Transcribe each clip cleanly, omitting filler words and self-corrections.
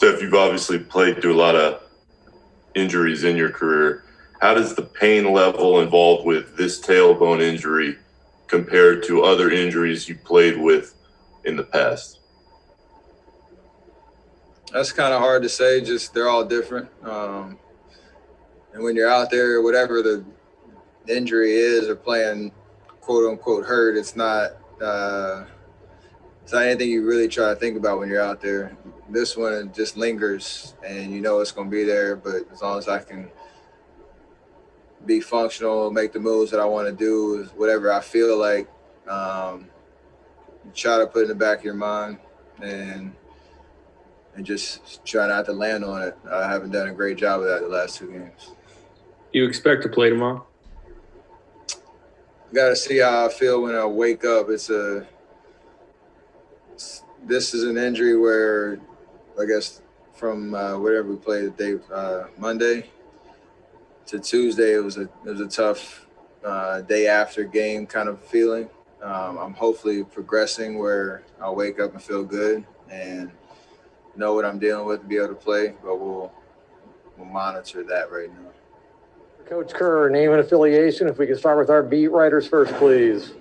Steph, you've obviously played through a lot of injuries in your career. How does the pain level involved with this tailbone injury compare to other injuries you played with in the past? That's kind of hard to say. Just they're all different. And when you're out there, whatever the injury is, or playing quote unquote hurt, it's not anything you really try to think about when you're out there. This one just lingers, and you know it's going to be there. But as long as I can be functional, make the moves that I want to do, whatever I feel like, try to put it in the back of your mind and just try not to land on it. I haven't done a great job of that the last 2 games. You expect to play tomorrow? Got to see how I feel when I wake up. This is an injury where, I guess, from whatever we played the day Monday to Tuesday, it was a tough day after game kind of feeling. I'm hopefully progressing where I'll wake up and feel good and know what I'm dealing with to be able to play, but we'll monitor that right now. Coach Kerr, name and affiliation. If we can start with our beat writers first, please.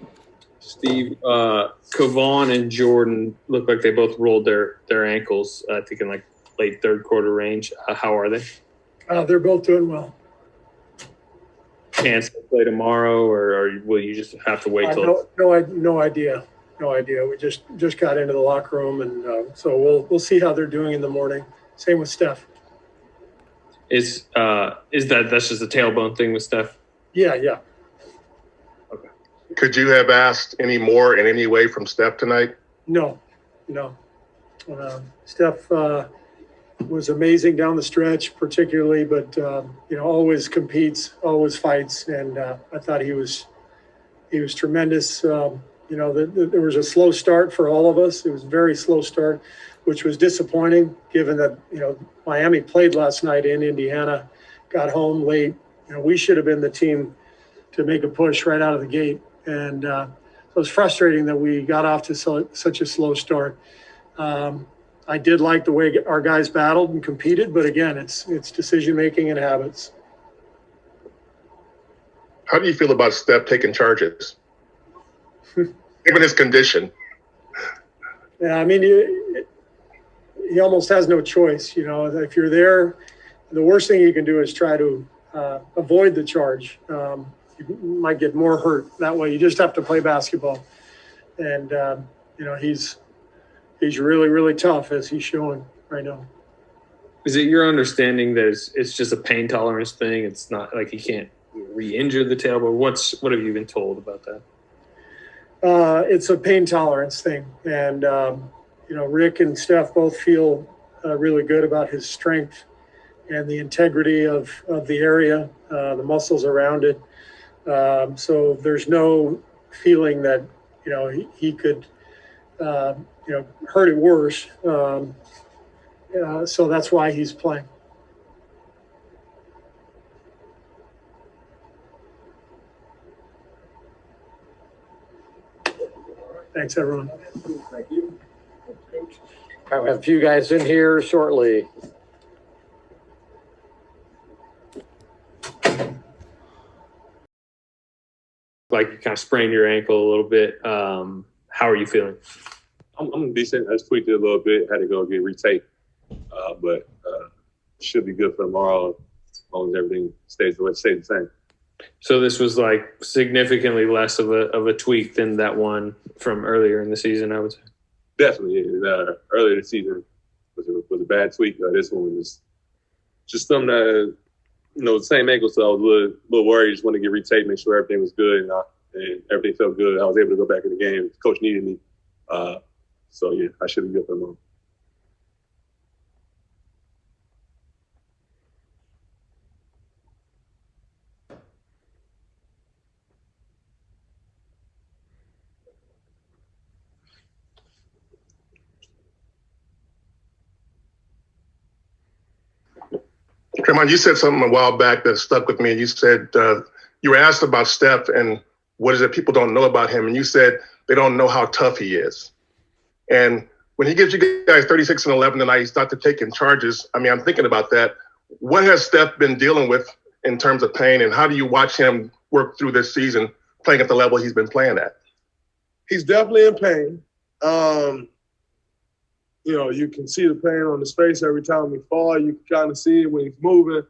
Steve, Kevon and Jordan look like they both rolled their ankles, I think in like late third quarter range. How are they? They're both doing well. Chance to play tomorrow, or will you just have to wait till? No idea. We just got into the locker room, and so we'll see how they're doing in the morning. Same with Steph. Is that's just a tailbone thing with Steph? Yeah. Okay. Could you have asked any more in any way from Steph tonight? No. Steph was amazing down the stretch, particularly, but always competes, always fights, and I thought he was tremendous. There was a slow start for all of us. It was a very slow start, which was disappointing given that, Miami played last night in Indiana, got home late. We should have been the team to make a push right out of the gate. And so it was frustrating that we got off to such a slow start. I did like the way our guys battled and competed, but again, it's decision-making and habits. How do you feel about Steph taking charges, given his condition? Yeah, I mean, he almost has no choice. If you're there, the worst thing you can do is try to avoid the charge. You might get more hurt that way. You just have to play basketball. And, he's really, really tough, as he's showing right now. Is it your understanding that it's just a pain tolerance thing? It's not like he can't re-injure the tailbone? What have you been told about that? It's a pain tolerance thing. And, Rick and Steph both feel really good about his strength and the integrity of the area, the muscles around it. So there's no feeling that, he could, hurt it worse. So that's why he's playing. Thanks, everyone. Thank you. All right, we have a few guys in here shortly. Like you kind of sprained your ankle a little bit. How are you feeling? I'm decent. I just tweaked it a little bit. Had to go get retaped, but should be good for tomorrow as long as everything stays the same. So this was like significantly less of a tweak than that one from earlier in the season, I would say. Definitely. Earlier this season was a bad tweak. This one was just something that, the same ankle, so I was a little worried. Just wanted to get retaped, make sure everything was good, and everything felt good. I was able to go back in the game. The coach needed me. So, yeah, I should be good for tomorrow. Draymond, you said something a while back that stuck with me. You said you were asked about Steph and what is it people don't know about him, and you said they don't know how tough he is. And when he gives you guys 36 and 11 tonight, he's not taking charges. I mean, I'm thinking about that. What has Steph been dealing with in terms of pain, and how do you watch him work through this season playing at the level he's been playing at? He's definitely in pain. You can see the pain on his face every time he falls. You can kind of see it when he's moving.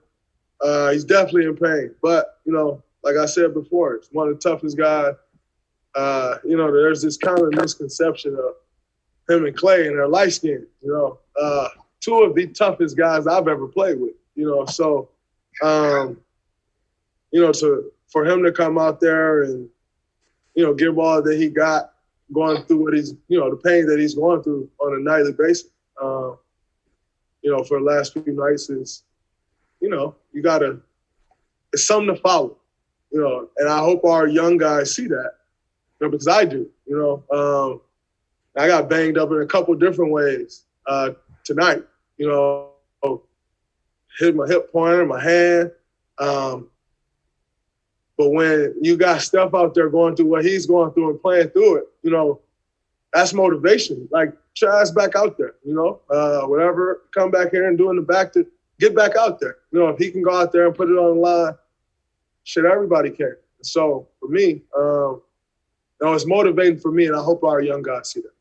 He's definitely in pain. But, like I said before, he's one of the toughest guys. There's this kind of misconception of him and Clay, and they're light skinned, two of the toughest guys I've ever played with, So, for him to come out there and, give all that he got, going through what he's, the pain that he's going through on a nightly basis, for the last few nights is, it's something to follow, and I hope our young guys see that, because I do, I got banged up in a couple different ways tonight, hit my hip pointer, my hand. But when you got Steph out there going through what he's going through and playing through it, that's motivation. Like, try back out there, whatever, come back here and doing the back to get back out there. If he can go out there and put it on the line, shit, everybody can. So for me, it's motivating for me, and I hope our young guys see that.